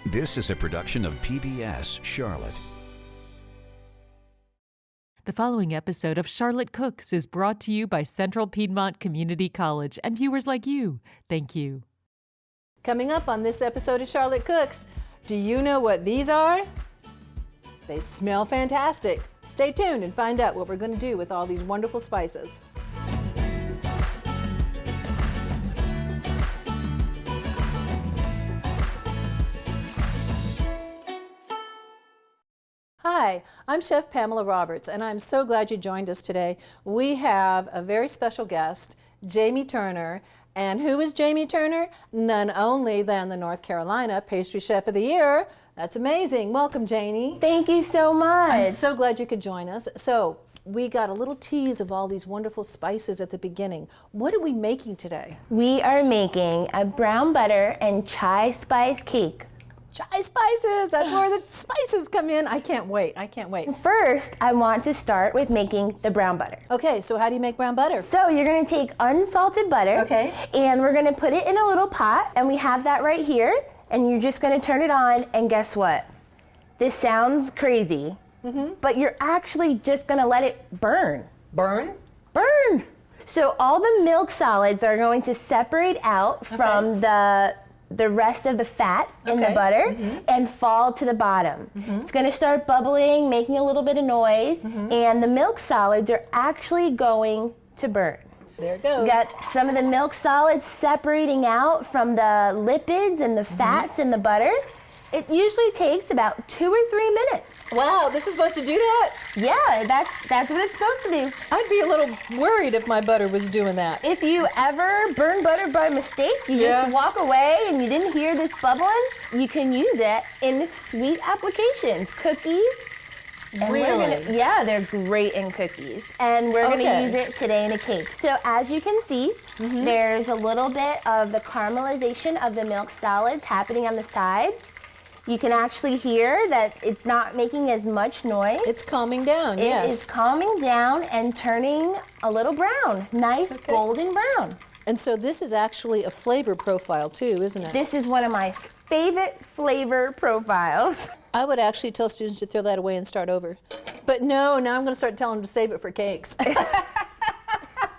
This is a production of PBS Charlotte. The following episode of Charlotte Cooks is brought to you by Central Piedmont Community College and viewers like you. Thank you. Coming up on this episode of Charlotte Cooks, do you know what these are? They smell fantastic. Stay tuned and find out what we're going to do with all these wonderful spices. Hi, I'm Chef Pamela Roberts, and I'm so glad you joined us today. We have a very special guest, Jamie Turner. And who is Jamie Turner? None only than the North Carolina Pastry Chef of the Year. That's amazing. Welcome, Jamie. Thank you so much. I'm so glad you could join us. So we got a little tease of all these wonderful spices at the beginning. What are we making today? We are making a brown butter and chai spice cake. Chai spices, that's where the spices come in. I can't wait, I can't wait. First, I want to start with making the brown butter. Okay, so how do you make brown butter? So you're gonna take unsalted butter. Okay. And we're gonna put it in a little pot, and we have that right here, and you're just gonna turn it on, and guess what? This sounds crazy, but you're actually just gonna let it burn. Burn? Burn! So all the milk solids are going to separate out from the rest of the fat in the butter and fall to the bottom. It's going to start bubbling, making a little bit of noise, and the milk solids are actually going to burn. There it goes. You got some of the milk solids separating out from the lipids and the fats in the butter. It usually takes about 2 or 3 minutes. Wow, this is supposed to do that? Yeah, that's what it's supposed to do. I'd be a little worried if my butter was doing that. If you ever burn butter by mistake, you just walk away and you didn't hear this bubbling, you can use it in sweet applications, cookies. And Really? They're great in cookies. And we're gonna use it today in a cake. So as you can see, there's a little bit of the caramelization of the milk solids happening on the sides. You can actually hear that it's not making as much noise. It's calming down, yes. It is calming down and turning a little brown, nice golden brown. And so this is actually a flavor profile too, isn't it? This is one of my favorite flavor profiles. I would actually tell students to throw that away and start over. But no, now I'm going to start telling them to save it for cakes.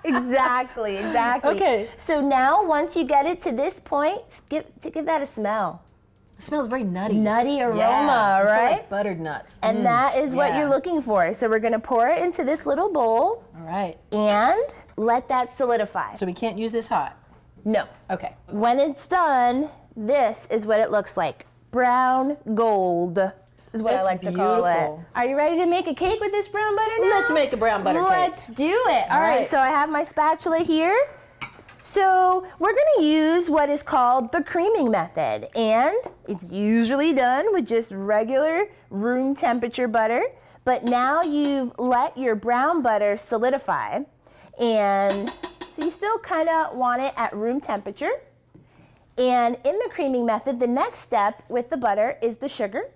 Exactly. Okay. So now once you get it to this point, give that a smell. It smells very nutty. Nutty aroma, yeah, it's right? like buttered nuts. And that is what you're looking for. So we're gonna pour it into this little bowl. All right. And let that solidify. So we can't use this hot? No. Okay. When it's done, this is what it looks like. Brown gold is what That's I like to call it. beautiful. Are you ready to make a cake with this brown butter now? Let's make a brown butter cake. Let's do it. All right, right. so I have my spatula here. So we're gonna use what is called the creaming method, and it's usually done with just regular room temperature butter, but now you've let your brown butter solidify, and so you still kinda want it at room temperature. And in the creaming method, the next step with the butter is the sugar.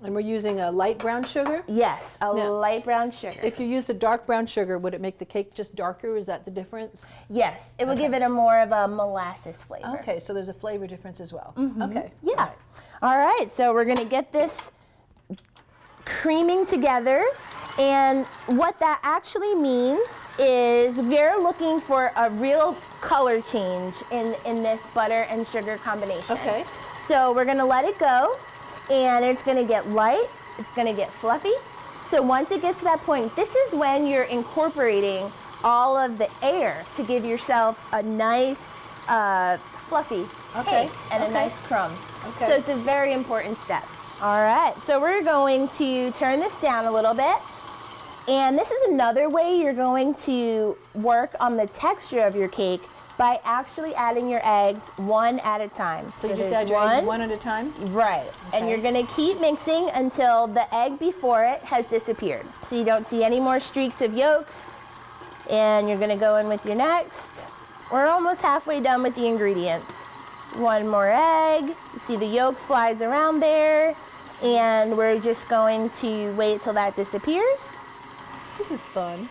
And we're using a light brown sugar? Yes, a light brown sugar. If you used a dark brown sugar, would it make the cake just darker? Is that the difference? Yes, it will give it a more of a molasses flavor. Okay, so there's a flavor difference as well. Okay. Yeah. All right, so we're gonna get this creaming together, and what that actually means is we're looking for a real color change in this butter and sugar combination. Okay. So we're gonna let it go, and it's gonna get light, it's gonna get fluffy. So once it gets to that point, this is when you're incorporating all of the air to give yourself a nice fluffy cake and a nice crumb. Okay. So it's a very important step. All right, so we're going to turn this down a little bit. And this is another way you're going to work on the texture of your cake by actually adding your eggs one at a time. So you just add your eggs one at a time? Right. And you're gonna keep mixing until the egg before it has disappeared. So you don't see any more streaks of yolks. And you're gonna go in with your next. We're almost halfway done with the ingredients. One more egg. You see the yolk flies around there. And we're just going to wait till that disappears. This is fun.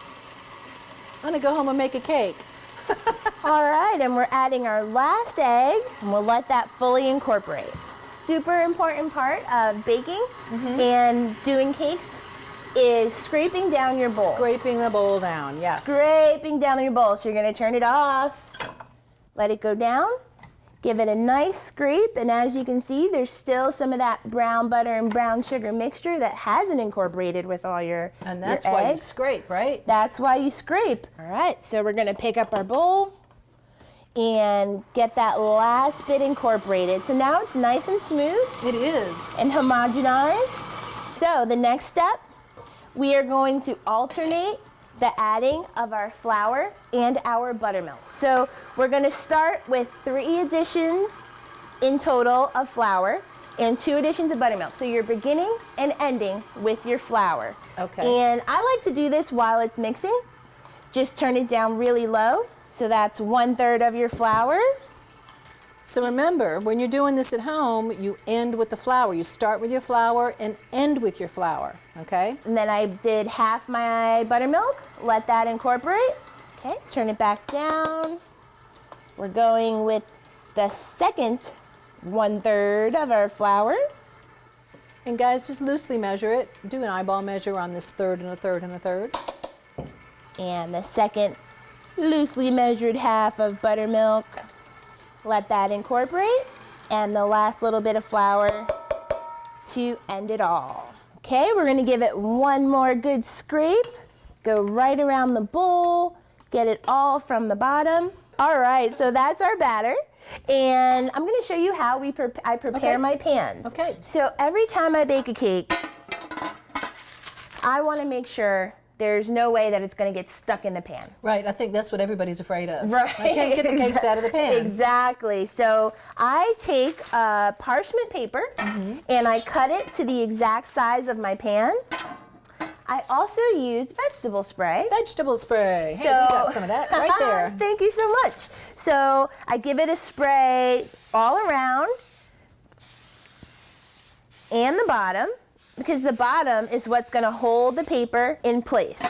I'm gonna go home and make a cake. All right, and we're adding our last egg, and we'll let that fully incorporate. super important part of baking and doing cakes is scraping down your bowl. Scraping the bowl down, yes. Scraping down your bowl. So you're gonna turn it off, let it go down, give it a nice scrape, and as you can see, there's still some of that brown butter and brown sugar mixture that hasn't incorporated with all your And that's your why you eggs. scrape, right? That's why you scrape. All right, so we're gonna pick up our bowl and get that last bit incorporated. So now it's nice and smooth It is. and homogenized. So the next step, we are going to alternate the adding of our flour and our buttermilk. So we're gonna start with 3 additions in total of flour and 2 additions of buttermilk. So you're beginning and ending with your flour. Okay. And I like to do this while it's mixing. Just turn it down really low. So that's 1/3 of your flour. So remember, when you're doing this at home, you end with the flour. You start with your flour and end with your flour, okay? And then I did half my buttermilk, let that incorporate. Okay, turn it back down. We're going with the second 1/3 of our flour. And guys, just loosely measure it. Do an eyeball measure on this 1/3 and a 1/3 and a 1/3. And the second loosely measured half of buttermilk. Let that incorporate. And the last little bit of flour to end it all. Okay, we're gonna give it one more good scrape. Go right around the bowl, get it all from the bottom. All right, so that's our batter. And I'm gonna show you how I prepare Okay. my pans. Okay. So every time I bake a cake, I wanna make sure there's no way that it's gonna get stuck in the pan. Right, I think that's what everybody's afraid of. Right. I can't get the cakes out of the pan. Exactly. So I take parchment paper and I cut it to the exact size of my pan. I also use vegetable spray. Vegetable spray. Hey, we got some of that right there. Thank you so much. So I give it a spray all around and the bottom, because the bottom is what's gonna hold the paper in place.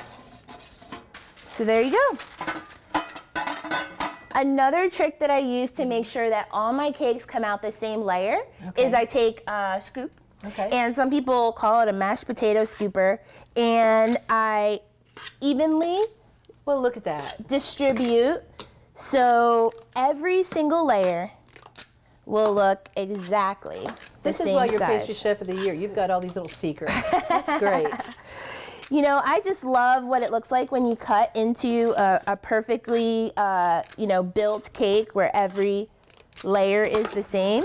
So there you go. Another trick that I use to make sure that all my cakes come out the same layer is I take a scoop. Okay. And some people call it a mashed potato scooper. And I evenly Well, look at that. distribute so every single layer will look exactly This the is same why you're size. pastry chef of the year. You've got all these little secrets. That's great. You know, I just love what it looks like when you cut into a perfectly, built cake where every layer is the same.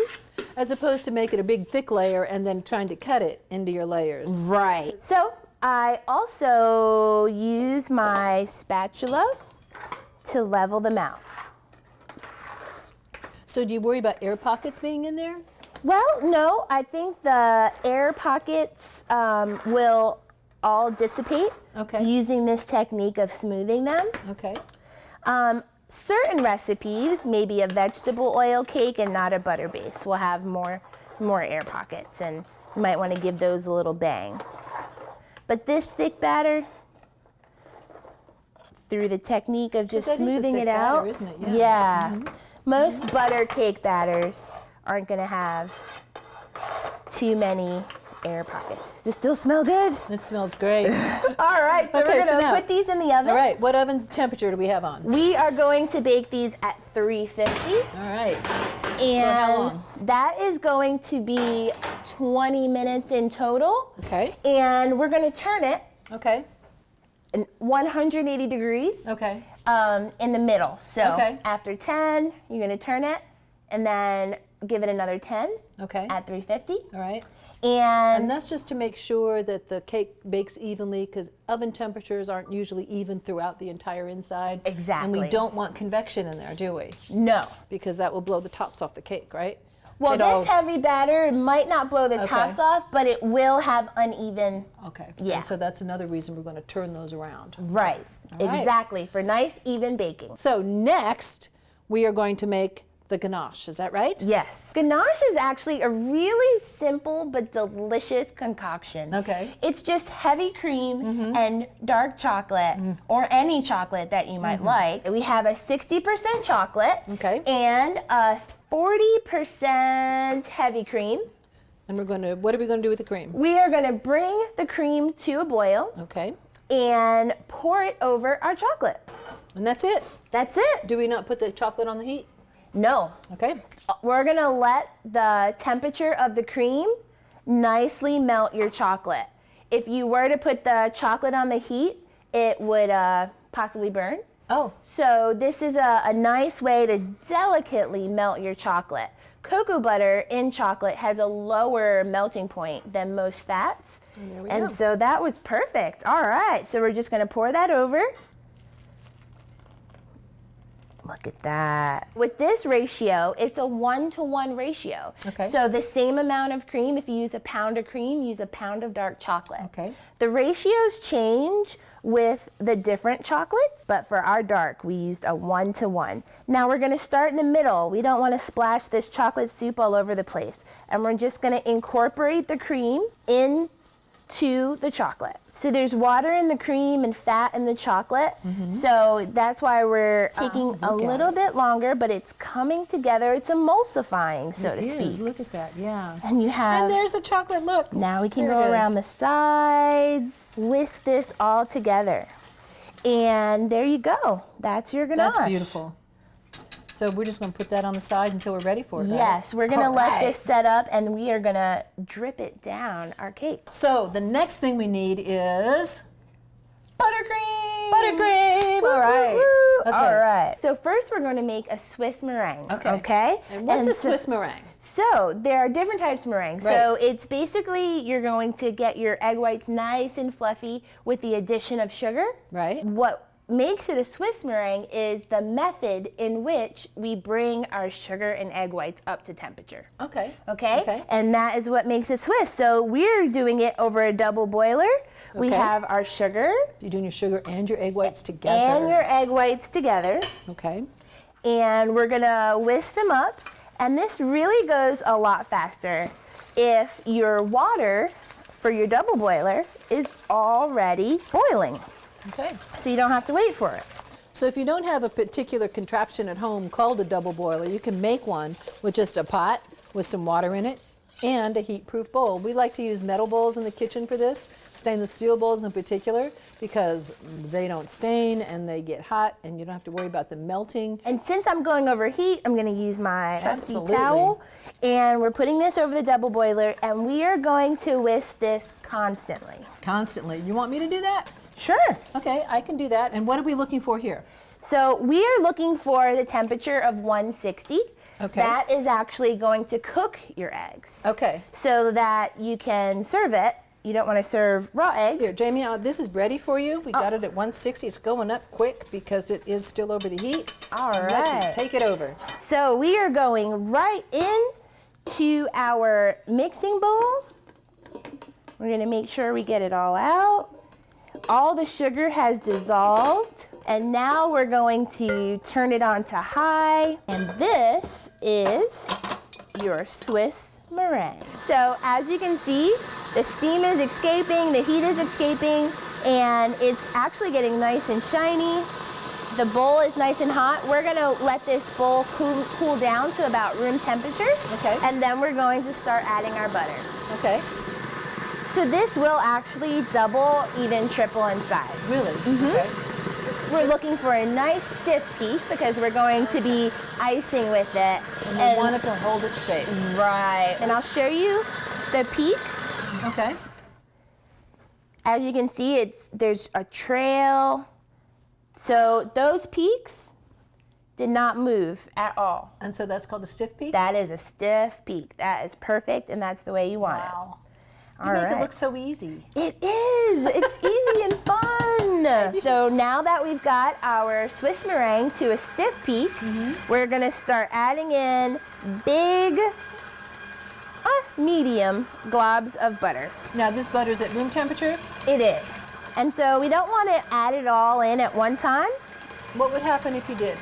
As opposed to making a big thick layer and then trying to cut it into your layers. Right. So I also use my spatula to level them out. So do you worry about air pockets being in there? Well, no, I think the air pockets will all dissipate using this technique of smoothing them. Okay. Certain recipes, maybe a vegetable oil cake and not a butter base, will have more air pockets, and you might want to give those a little bang. But this thick batter, through the technique of just That is a smoothing thick it batter, out, isn't it? yeah. Most butter cake batters aren't going to have too many air pockets. Does it still smell good? It smells great. All right, so Okay, we're so going to now- put these in the oven. All right, what oven's temperature do we have on? We are going to bake these at 350. All right. And how long? that is going to be 20 minutes in total. Okay. And we're going to turn it Okay. in 180 degrees Okay. in the middle. So Okay. after 10, you're going to turn it and then give it another 10 Okay. at 350. All right. And And that's just to make sure that the cake bakes evenly, because oven temperatures aren't usually even throughout the entire inside. And Exactly. we don't want convection in there, do we? no. Because that will blow the tops off the cake, right? Well, It all- this heavy batter might not blow the Okay. tops off, but it will have uneven. Okay. Yeah. And so that's another reason we're going to turn those around. Right. right. Exactly. For nice, even baking. So next, we are going to make the ganache. Is that right? Yes. Ganache is actually a really simple but delicious concoction. Okay. It's just heavy cream and dark chocolate, or any chocolate that you might like. We have a 60% chocolate Okay. and a 40% heavy cream. And what are we going to do with the cream? We are going to bring the cream to a boil Okay. and pour it over our chocolate. And that's it. That's it. Do we not put the chocolate on the heat? No. Okay. We're going to let the temperature of the cream nicely melt your chocolate. If you were to put the chocolate on the heat, it would possibly burn. Oh. So this is a nice way to delicately melt your chocolate. Cocoa butter in chocolate has a lower melting point than most fats. And there we And go. so that was perfect. All right, so we're just gonna pour that over. Look at that. With this ratio, it's a 1-to-1 ratio. Okay. So the same amount of cream, if you use a pound of cream, use a pound of dark chocolate. Okay. The ratios change with the different chocolates, but for our dark, we used a 1-to-1. Now we're gonna start in the middle. We don't wanna splash this chocolate soup all over the place. And we're just gonna incorporate the cream into the chocolate. So there's water in the cream and fat in the chocolate. So that's why we're taking a look at little bit longer, but it's coming together. It's emulsifying, so to It is. speak. Look at that. Yeah. And you have, And there's the chocolate. Look. now we can There go it around is. the sides, whisk this all together. And there you go. That's your ganache. That's beautiful. So we're just going to put that on the side until we're ready for it, right? Yes, we're gonna All let right. this set up and we are gonna drip it down our cake. So the next thing we need is Buttercream! buttercream. All right. Okay. All right. So first we're going to make a Swiss meringue. Okay. Okay. And what's a so- Swiss meringue? So there are different types of meringue. Right. So it's basically you're going to get your egg whites nice and fluffy with the addition of sugar. Right. What makes it a Swiss meringue is the method in which we bring our sugar and egg whites up to temperature. Okay. Okay? Okay. And that is what makes it Swiss. So we're doing it over a double boiler. We Okay. have our sugar You're doing your sugar and your egg whites together. and your egg whites together. Okay. And we're gonna whisk them up. And this really goes a lot faster if your water for your double boiler is already boiling. Okay. So you don't have to wait for it. So if you don't have a particular contraption at home called a double boiler, you can make one with just a pot with some water in it and a heat-proof bowl. We like to use metal bowls in the kitchen for this, stainless steel bowls in particular, because they don't stain and they get hot and you don't have to worry about them melting. And since I'm going over heat, I'm gonna use my trusty Absolutely. towel. And we're putting this over the double boiler and we are going to whisk this constantly. Constantly. You want me to do that? Sure. Okay, I can do that. And what are we looking for here? So we are looking for the temperature of 160. Okay. That is actually going to cook your eggs. Okay. So that you can serve it. You don't want to serve raw eggs. Here, Jamie, this is ready for you. We got it at 160. It's going up quick because it is still over the heat. All Let you right. take it over. So we are going right into our mixing bowl. We're going to make sure we get it all out. All the sugar has dissolved. And now we're going to turn it on to high. And this is your Swiss meringue. So as you can see, the steam is escaping, the heat is escaping, and it's actually getting nice and shiny. The bowl is nice and hot. We're gonna let this bowl cool down to about room temperature. Okay. And then we're going to start adding our butter. Okay. So this will actually double, even triple in size. Really? Okay. We're looking for a nice stiff peak because we're going to be icing with it. And we want it to hold its shape. Right. And I'll show you the peak. Okay. As you can see, there's a trail. So those peaks did not move at all. And so that's called a stiff peak? That is a stiff peak. That is perfect, and that's the way you want Wow. it. You All make right. it look so easy. It is. It's easy and fun. So now that we've got our Swiss meringue to a stiff peak, we're going to start adding in big, medium globs of butter. Now this butter's at room temperature. It is. And so we don't want to add it all in at one time. What would happen if you did?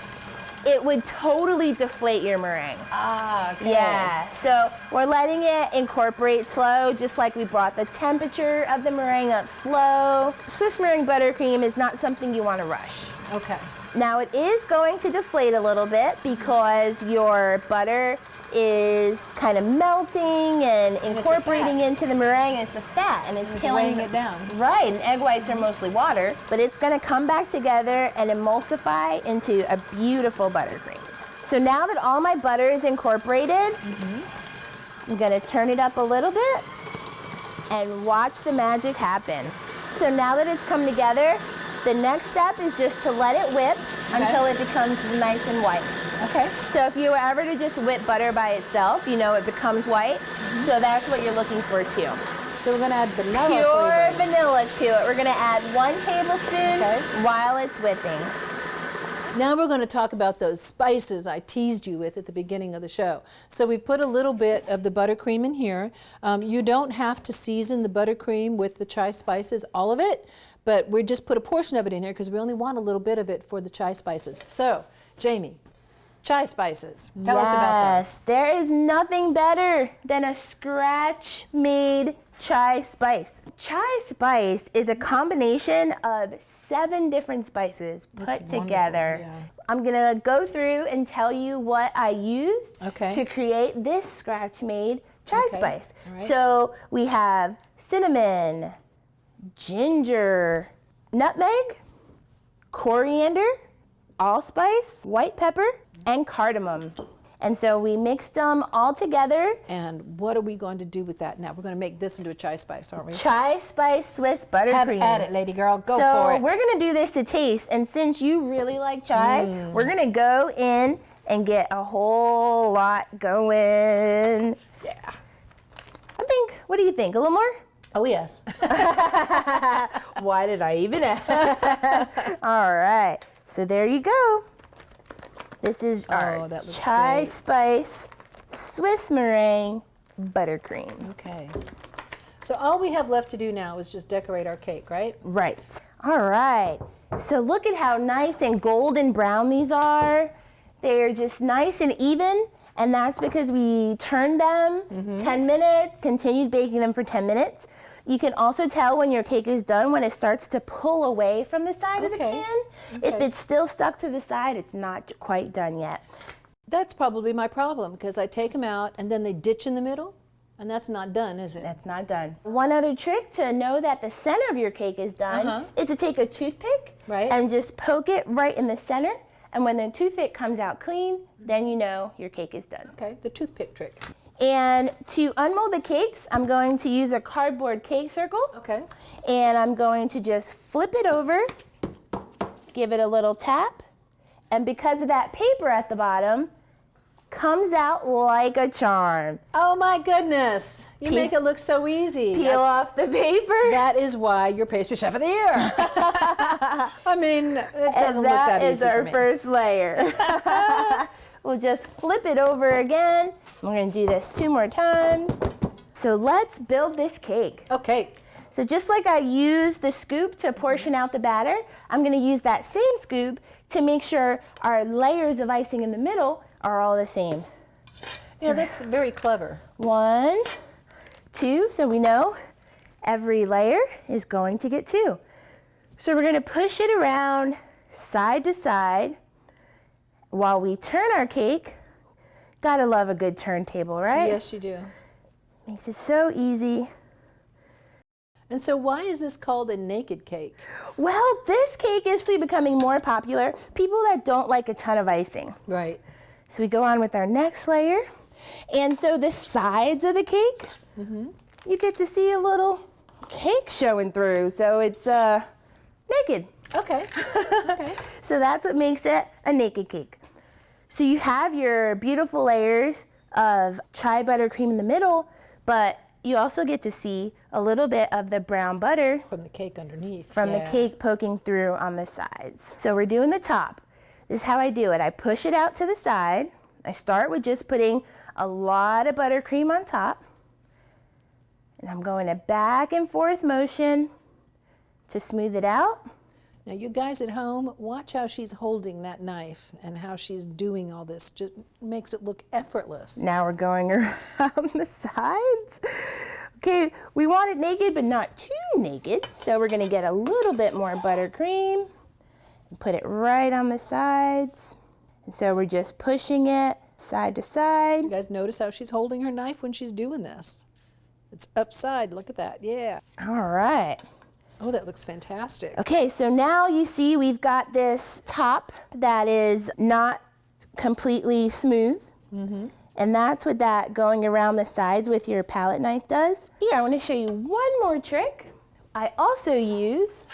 It would totally deflate your meringue. Ah, okay. Yeah, so we're letting it incorporate slow, just like we brought the temperature of the meringue up slow. Swiss meringue buttercream is not something you want to rush. Okay. Now it is going to deflate a little bit because your butter is kind of melting and it's a incorporating fat. into the meringue. And it's a fat, and it's killing weighing it down. Right, and egg whites are mostly water, but it's going to come back together and emulsify into a beautiful buttercream. So now that all my butter is incorporated, I'm going to turn it up a little bit and watch the magic happen. So now that it's come together, the next step is just to let it whip until it becomes nice and white. Okay. So if you were ever to just whip butter by itself, you know it becomes white. So that's what you're looking for too. So we're going to add vanilla Pure flavor. vanilla to it. We're going to add 1 tablespoon while it's whipping. Now we're going to talk about those spices I teased you with at the beginning of the show. So we put a little bit of the buttercream in here. You don't have to season the buttercream with the chai spices, all of it, but we just put a portion of it in here because we only want a little bit of it for the chai spices. So, Jamie, chai spices. Tell us about those. There is nothing better than a scratch-made chai spice. Chai spice is a combination of 7 different spices put together. Yeah. I'm gonna go through and tell you what I used Okay. to create this scratch-made chai Okay. spice. All right. So we have cinnamon, ginger, nutmeg, coriander, allspice, white pepper, and cardamom. And so we mixed them all together. And what are we going to do with that now? We're going to make this into a chai spice, aren't we? Chai spice Swiss buttercream. Have at it, lady girl. Go so for it. we're gonna do this to taste, and since you really like chai, we're gonna go in and get a whole lot going. Yeah. What do you think? A little more? Oh, yes. Why did I even ask? All right, so there you go. This is our that looks chai great. spice Swiss meringue buttercream. Okay. So all we have left to do now is just decorate our cake, right? Right. All right. So look at how nice and golden brown these are. They're just nice and even, and that's because we turned them 10 minutes, continued baking them for 10 minutes. You can also tell when your cake is done when it starts to pull away from the side of the Okay. pan. If it's still stuck to the side, it's not quite done yet. That's probably my problem because I take them out and then they ditch in the middle, and that's not done, is it? That's not done. One other trick to know that the center of your cake is done is to take a toothpick and just poke it right in the center. And when the toothpick comes out clean, then you know your cake is done. Okay, the toothpick trick. And to unmold the cakes, I'm going to use a cardboard cake circle. Okay. And I'm going to just flip it over, give it a little tap, and because of that paper at the bottom, comes out like a charm. Oh my goodness. You make it look so easy. Peel off the paper. That is why you're pastry chef of the year. I mean, it doesn't look that That easy is our for me. first layer. We'll just flip it over again. We're going to do this 2 more times. So let's build this cake. Okay. So just like I used the scoop to portion out the batter, I'm going to use that same scoop to make sure our layers of icing in the middle are all the same. Yeah, that's very clever. 1, 2, so we know every layer is going to get 2. So we're going to push it around side to side while we turn our cake. Gotta love a good turntable, right? Yes, you do. Makes it so easy. And so why is this called a naked cake? Well, this cake is actually becoming more popular. People that don't like a ton of icing. Right. So we go on with our next layer. And so the sides of the cake, you get to see a little cake showing through. So it's naked. Okay. Okay. So that's what makes it a naked cake. So you have your beautiful layers of chai buttercream in the middle, but you also get to see a little bit of the brown butter From the cake underneath. from the Yeah. cake poking through on the sides. So we're doing the top. This is how I do it. I push it out to the side. I start with just putting a lot of buttercream on top. And I'm going a back and forth motion to smooth it out. Now, you guys at home, watch how she's holding that knife and how she's doing all this. Just makes it look effortless. Now we're going around the sides. Okay, we want it naked, but not too naked. So we're gonna get a little bit more buttercream and put it right on the sides. And so we're just pushing it Side to side. You guys notice how she's holding her knife when she's doing this? It's upside. Look at that. Yeah. All right. Oh, that looks fantastic. Okay, so now you see we've got this top that is not completely smooth. And that's what that going around the sides with your palette knife does. Here, I want to show you one more trick. I also use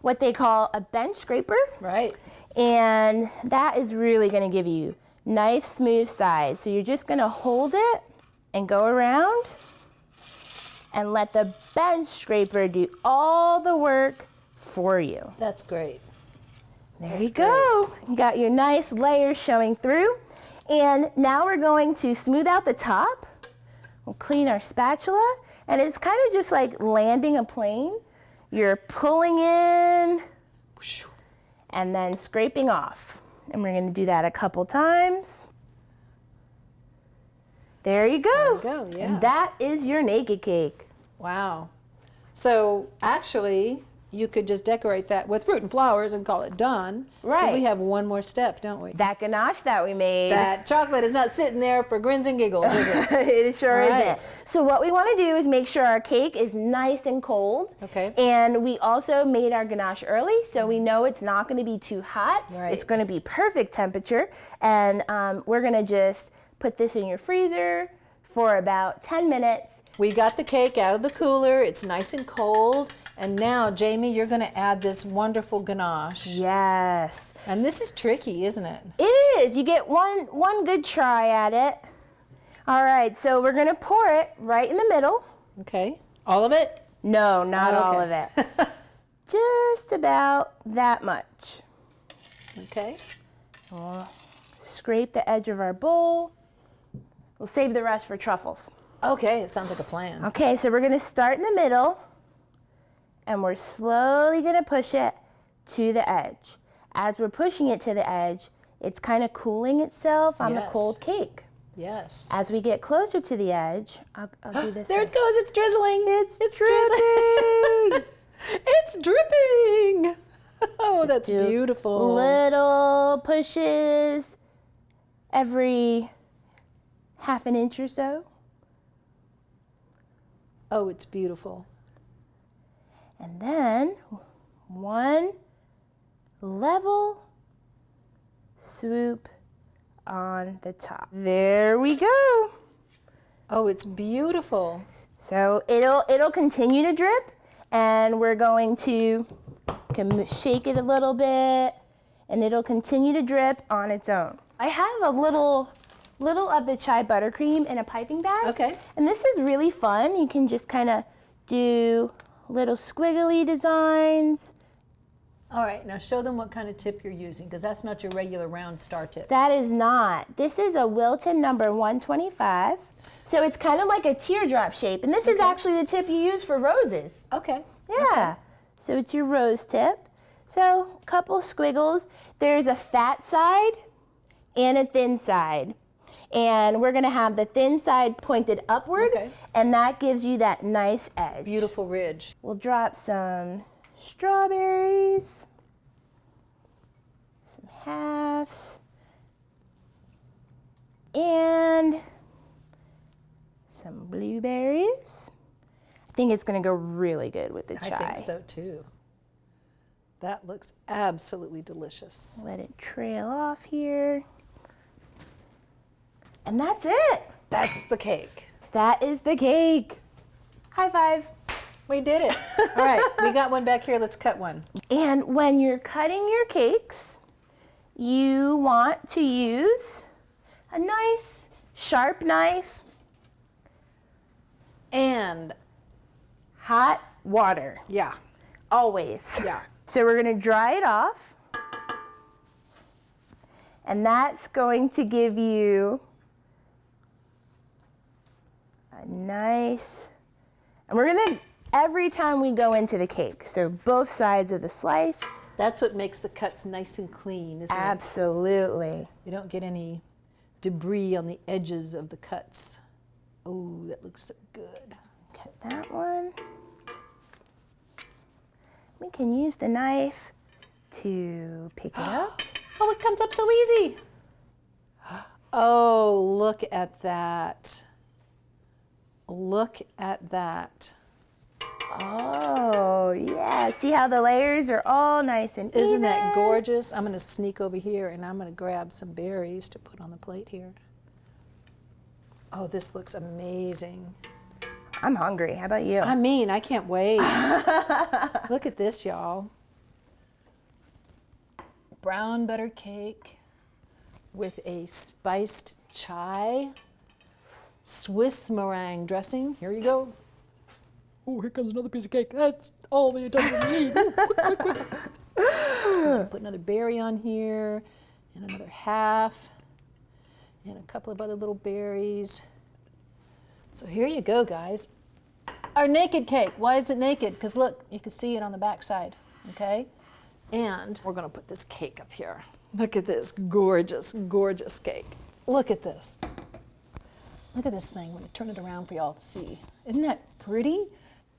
what they call a bench scraper. Right. And that is really going to give you nice smooth sides. So you're just going to hold it and go around and let the bench scraper do all the work for you. That's great. There you go. You got your nice layers showing through. And now we're going to smooth out the top. We'll clean our spatula. And it's kind of just like landing a plane. You're pulling in and then scraping off. And we're going to do that a couple times. There you go. There you go, yeah. And that is your naked cake. Wow. So actually, you could just decorate that with fruit and flowers and call it done. Right. But we have one more step, don't we? That ganache that we made. That chocolate is not sitting there for grins and giggles, is it? It sure All right. isn't. So what we want to do is make sure our cake is nice and cold. Okay. And we also made our ganache early, so we know it's not going to be too hot. Right. It's going to be perfect temperature. And we're going to just put this in your freezer for about 10 minutes. We got the cake out of the cooler. It's nice and cold. And now, Jamie, you're going to add this wonderful ganache. Yes. And this is tricky, isn't it? It is. You get one good try at it. All right, so we're going to pour it right in the middle. Okay. All of it? No, not Oh, all okay. of it. Just about that much. Okay. We'll scrape the edge of our bowl. We'll save the rest for truffles. Okay, it sounds like a plan. Okay, so we're going to start in the middle, and we're slowly going to push it to the edge. As we're pushing it to the edge, it's kind of cooling itself on the Yes. cold cake. Yes. As we get closer to the edge, I'll do this. There one. it goes. It's drizzling. It's drizzling. dripping. It's dripping. Oh, that's Do beautiful. Little pushes every half an inch or so. Oh, it's beautiful. And then one level swoop on the top. There we go. Oh, it's beautiful. So it'll continue to drip, and we're going to shake it a little bit, and it'll continue to drip on its own. I have a little of the chai buttercream in a piping bag. Okay. And this is really fun. You can just kind of do little squiggly designs. All right, now show them what kind of tip you're using, because that's not your regular round star tip. That is not. This is a Wilton number 125. So it's kind of like a teardrop shape. And this is actually the tip you use for roses. Okay. Yeah. So it's your rose tip. So a couple squiggles. There's a fat side and a thin side. And we're going to have the thin side pointed upward, Okay. and that gives you that nice edge. Beautiful ridge. We'll drop some strawberries, some halves, and some blueberries. I think it's going to go really good with the chai. I think so too. That looks absolutely delicious. Let it trail off here. And that's it. That's the cake. That is the cake. High five. We did it. All right, we got one back here. Let's cut one. And when you're cutting your cakes, you want to use a nice sharp knife And hot water. yeah, Always. yeah. So we're going to dry it off. And that's going to give you a nice, and we're going to, every time we go into the cake, so both sides of the slice. That's what makes the cuts nice and clean, isn't it? Absolutely. You don't get any debris on the edges of the cuts. Oh, that looks so good. Cut that one. We can use the knife to pick it up. Oh, it comes up so easy. Oh, look at that. Look at that. Oh, yeah. See how the layers are all nice and Isn't that even? gorgeous? I'm going to sneak over here and I'm going to grab some berries to put on the plate here. Oh, this looks amazing. I'm hungry. How about you? I mean, I can't wait. Look at this, y'all. Brown butter cake with a spiced chai, Swiss meringue dressing. Here you go. Oh, here comes another piece of cake. That's all the attention we need. Ooh, quick, quick, quick. Put another berry on here, and another half, and a couple of other little berries. So here you go, guys. Our naked cake. Why is it naked? Because look, you can see it on the back side, okay? And we're gonna put this cake up here. Look at this gorgeous, gorgeous cake. Look at this. Look at this thing. I'm gonna turn it around for y'all to see. Isn't that pretty?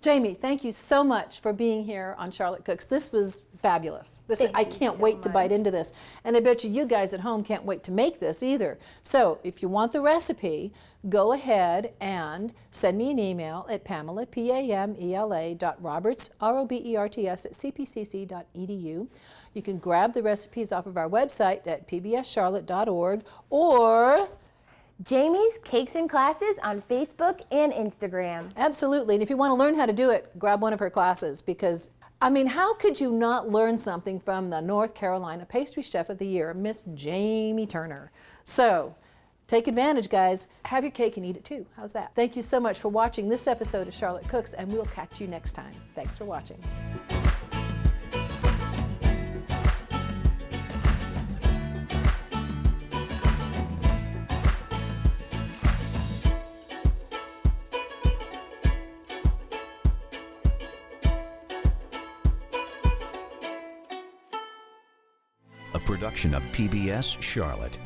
Jamie, thank you so much for being here on Charlotte Cooks. This was fabulous. I can't wait to bite into this. And I bet you guys at home can't wait to make this either. So if you want the recipe, go ahead and send me an email at Pamela, Pamela.Roberts, Roberts, at cpcc.edu. You can grab the recipes off of our website at pbscharlotte.org or Jamie's Cakes and Classes on Facebook and Instagram. absolutely. And if you want to learn how to do it, grab one of her classes because, I mean, how could you not learn something from the North Carolina Pastry Chef of the Year, Miss Jamie Turner? So take advantage, guys. Have your cake and eat it too. How's that? Thank you so much for watching this episode of Charlotte Cooks, and we'll catch you next time. Thanks for watching. A production of PBS Charlotte.